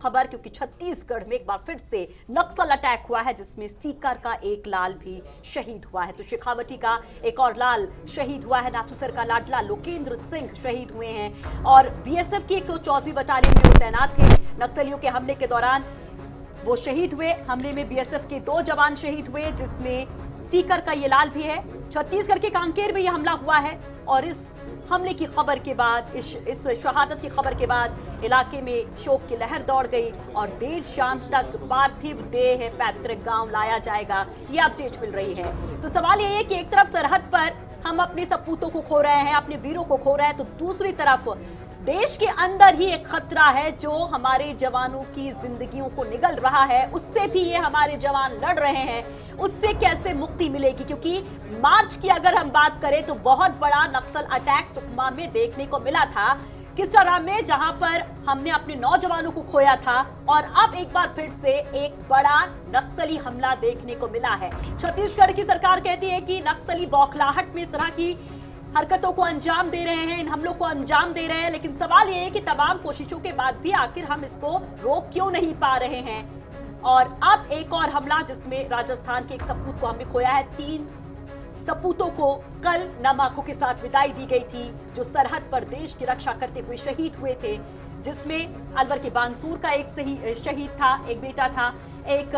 खबर, क्योंकि छत्तीसगढ़ में एक बार फिर से नक्सल अटैक हुआ है जिसमें सीकर का एक लाल भी शहीद हुआ है। तो शेखावटी का एक और लाल शहीद हुआ है। नाथूसर का लाडला लोकेंद्र सिंह शहीद हुए हैं और बीएसएफ की 104वीं बटालियन में वो तैनात थे। नक्सलियों के हमले के दौरान वो शहीद हुए। हमले में बीएसएफ के 2 जवान शहीद हुए, जिसमें सीकर का ये लाल भी है। छत्तीसगढ़ के कांकेर में यह हमला हुआ है और इस हमले की खबर के बाद, इस शहादत की खबर के बाद इलाके में शोक की लहर दौड़ गई और देर शाम तक पार्थिव देह पैतृक गांव लाया जाएगा, ये अपडेट मिल रही है। तो सवाल ये है कि एक तरफ सरहद पर हम अपने सपूतों को खो रहे हैं, अपने वीरों को खो रहे हैं, तो दूसरी तरफ देश के अंदर ही एक खतरा है जो हमारे जवानों की जिंदगियों को निगल रहा है। उससे भी ये हमारे जवान लड़ रहे हैं, उससे कैसे मुक्ति मिलेगी? क्योंकि मार्च की अगर हम बात करें तो बहुत बड़ा नक्सल अटैक सुकमा में देखने को मिला था, किस्टाराम में, जहां पर हमने अपने नौजवानों को खोया था और अब एक बार फिर से एक बड़ा नक्सली हमला देखने को मिला है। छत्तीसगढ़ की सरकार कहती है कि नक्सली बौखलाहट में इस तरह की हरकतों को अंजाम दे रहे हैं, इन हमलों को अंजाम दे रहे हैं, लेकिन सवाल ये है कि तमाम कोशिशों के बाद भी आखिर हम इसको रोक क्यों नहीं पा रहे हैं। और अब एक और हमला जिसमें राजस्थान के एक सपूत को हमने खोया है। 3 सपूतों को कल नम आंखों के साथ विदाई दी गई थी, जो सरहद पर देश की रक्षा करते हुए शहीद हुए थे, जिसमें अलवर के बानसूर का एक शहीद था, एक बेटा था, एक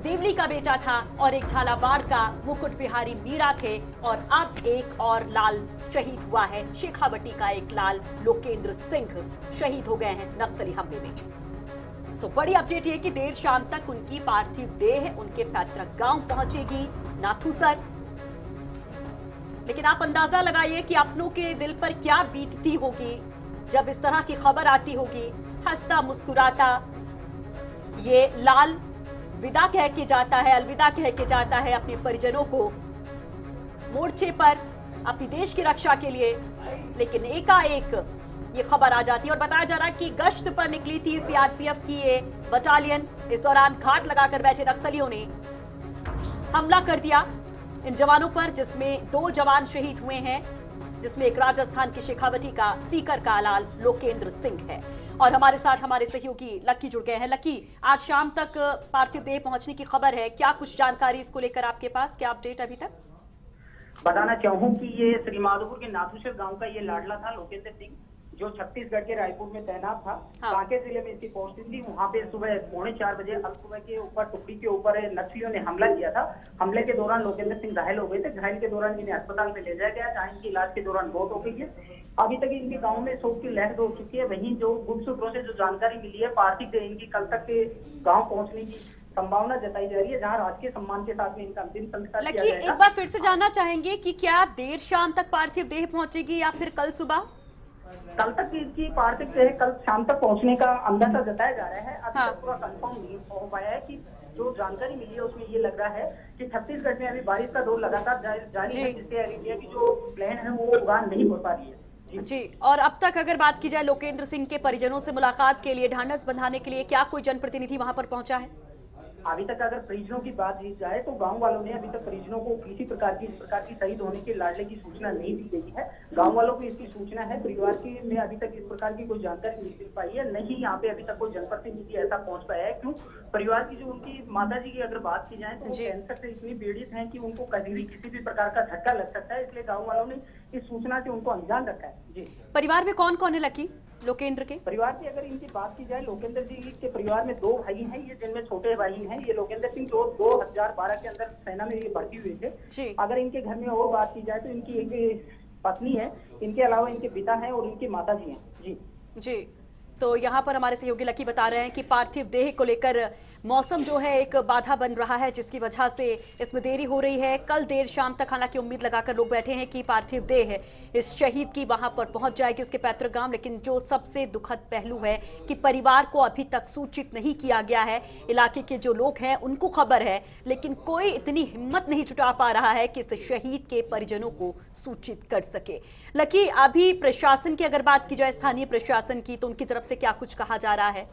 देवली का बेटा था और एक झालावाड़ का मुकुट बिहारी मीणा थे। और अब एक और लाल शहीद हुआ है, शेखावटी का एक लाल लोकेंद्र सिंह शहीद हो गए हैं नक्सली हमले में। तो बड़ी अपडेट ये कि देर शाम तक उनकी पार्थिव देह उनके पैतृक गांव पहुंचेगी, नाथूसर। लेकिन आप अंदाजा लगाइए कि अपनों के दिल पर क्या बीतती होगी जब इस तरह की खबर आती होगी। हंसता मुस्कुराता ये लाल विदा कह के जाता है, अलविदा कह के जाता है अपने परिजनों को मोर्चे पर अपनी देश की रक्षा के लिए। लेकिन एकाएक ये खबर आ जाती है और बताया जा रहा है कि गश्त पर निकली थी सीआरपीएफ की ये बटालियन। इस दौरान घात लगाकर बैठे नक्सलियों ने हमला कर दिया इन जवानों पर, जिसमें 2 जवान शहीद हुए हैं, जिसमें एक राजस्थान के शेखावटी का सीकर का लाल लोकेंद्र सिंह है। और हमारे साथ हमारे सहयोगी लकी जुड़ गए हैं। लकी, आज शाम तक पार्थिव देह पहुंचने की खबर है, क्या कुछ जानकारी इसको लेकर आपके पास, क्या अपडेट अभी तक? बताना चाहूँ कि ये श्रीमाधोपुर के नाथूसर गांव का ये लाडला था लोकेंद्र सिंह, जो छत्तीसगढ़ के रायपुर में तैनात था। हाँ। कांकेर जिले में इसकी पोस्टिंग थी। वहाँ पे सुबह 3:45 बजे अल सुबह के ऊपर टुकड़ी के ऊपर नक्सलियों ने हमला किया था। हमले के दौरान लोकेंद्र सिंह घायल हो गए थे। घायल के दौरान इन्हें अस्पताल में ले जाया गया, जहाँ इनकी इलाज के दौरान मौत हो गई है। अभी तक इनके गांव में शोक की लहर दौड़ चुकी है। वहीं जो गुप्त सूत्रों से जो जानकारी मिली है, पार्थिव देह इनकी कल तक के गाँव पहुँचने की संभावना जताई जा रही है, जहां राजकीय सम्मान के साथ में इनका अंतिम संस्कार किया जाएगा। एक बार फिर से जानना चाहेंगे कि क्या देर शाम तक पार्थिव देह पहुंचेगी या फिर कल सुबह? कल तक इसकी पार्थिव देह कल शाम तक पहुंचने का अंदाजा जताया जा रहा है। अभी तक पूरा कंफर्म नहीं हो पाया है। कि जो जानकारी मिली है उसमें ये लग रहा है कि छत्तीसगढ़ में अभी बारिश का दौर लगातार जारी है, जिससे इंडिया की जो प्लान है वो उड़ान नहीं हो पा रही है। जी, और अब तक अगर बात की जाए लोकेंद्र सिंह के परिजनों से मुलाकात के लिए, ढांढस बंधाने के लिए, क्या कोई जनप्रतिनिधि वहां पर पहुंचा है? अभी तक अगर परिजनों की बात की जाए तो गांव वालों ने अभी तक परिजनों को किसी प्रकार की शहीद होने के लाडले की सूचना नहीं दी गई है। गांव वालों को इसकी सूचना है, परिवार की में अभी तक इस प्रकार की कोई जानकारी नहीं मिल पाई है। नहीं यहाँ पे अभी तक कोई जनप्रतिनिधि ऐसा पहुंच पाया है। क्यों? परिवार की जो उनकी माता जी की अगर बात की जाए तो वो कैंसर से इतनी पीड़ित हैं कि उनको कभी भी किसी भी प्रकार का झटका लग सकता है। इसलिए गाँव वालों ने इस सूचना से उनको अनजान रखा है। जी, परिवार में कौन कौन है लकी लोकेंद्र के? परिवार की अगर इनकी बात की जाए, लोकेंद्र जी के परिवार में 2 भाई हैं, ये जिनमें छोटे भाई हैं। ये लोकेंद्र सिंह जो 2012 के अंदर सेना में ये भर्ती हुए थे। अगर इनके घर में और बात की जाए तो इनकी एक पत्नी है, इनके अलावा इनके पिता हैं और इनकी माता जी हैं। जी जी, तो यहाँ पर हमारे सहयोगी लकी बता रहे हैं कि पार्थिव देह को लेकर मौसम जो है एक बाधा बन रहा है, जिसकी वजह से इसमें देरी हो रही है। कल देर शाम तक हालांकि उम्मीद लगाकर लोग बैठे हैं कि पार्थिव देह इस शहीद की वहां पर पहुंच जाएगी, उसके पैतृक गांव। लेकिन जो सबसे दुखद पहलू है कि परिवार को अभी तक सूचित नहीं किया गया है। इलाके के जो लोग हैं उनको खबर है, लेकिन कोई इतनी हिम्मत नहीं जुटा पा रहा है कि इस शहीद के परिजनों को सूचित कर सके। लकी, अभी प्रशासन की अगर बात की जाए, स्थानीय प्रशासन की, तो उनकी तरफ से क्या कुछ कहा जा रहा है?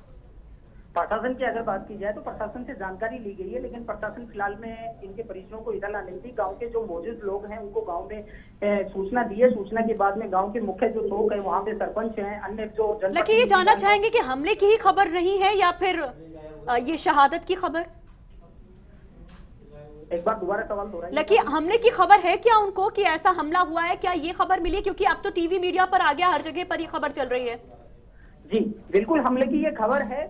प्रशासन की अगर बात की जाए तो प्रशासन से जानकारी ली गई है, लेकिन प्रशासन फिलहाल में इनके परिजनों को इतला नहीं थी। गांव के जो मौजूद लोग हैं उनको गांव में सूचना दी है। सूचना के बाद में गांव के मुख्य जो लोग हैं, वहां पे सरपंच हैं, अन्य जो जनता, लेकिन ये जानना चाहेंगे कि हमले की ही खबर नहीं है या फिर ये शहादत की खबर? एक बार दोबारा सवाल दोहराइए। लेकिन हमले की खबर है क्या उनको कि ऐसा हमला हुआ है? क्या ये खबर मिली? क्योंकि अब तो टीवी मीडिया पर आ गया, हर जगह पर ये खबर चल रही है। जी बिल्कुल, हमले की ये खबर है।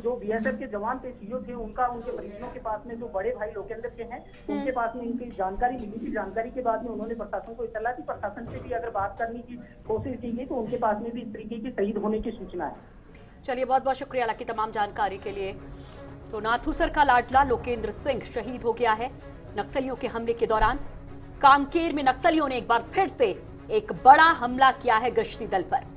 जो बीएसएफ के जवान थे, सीओ थे, उनका उनके परिजनों के पास में जो बड़े भाई लोकेंद्र के हैं, उनके पास में इनकी जानकारी मिली थी। जानकारी के बाद में उन्होंने प्रशासन को इत्तला दी। प्रशासन से भी अगर बात करने की कोशिश की गई तो उनके पास में भी इस तरीके की शहीद होने की सूचना है। चलिए, बहुत बहुत शुक्रिया आपकी तमाम जानकारी के लिए। तो नाथूसर का लाडला लोकेंद्र सिंह शहीद हो गया है नक्सलियों के हमले के दौरान। कांकेर में नक्सलियों ने एक बार फिर से एक बड़ा हमला किया है गश्ती दल पर।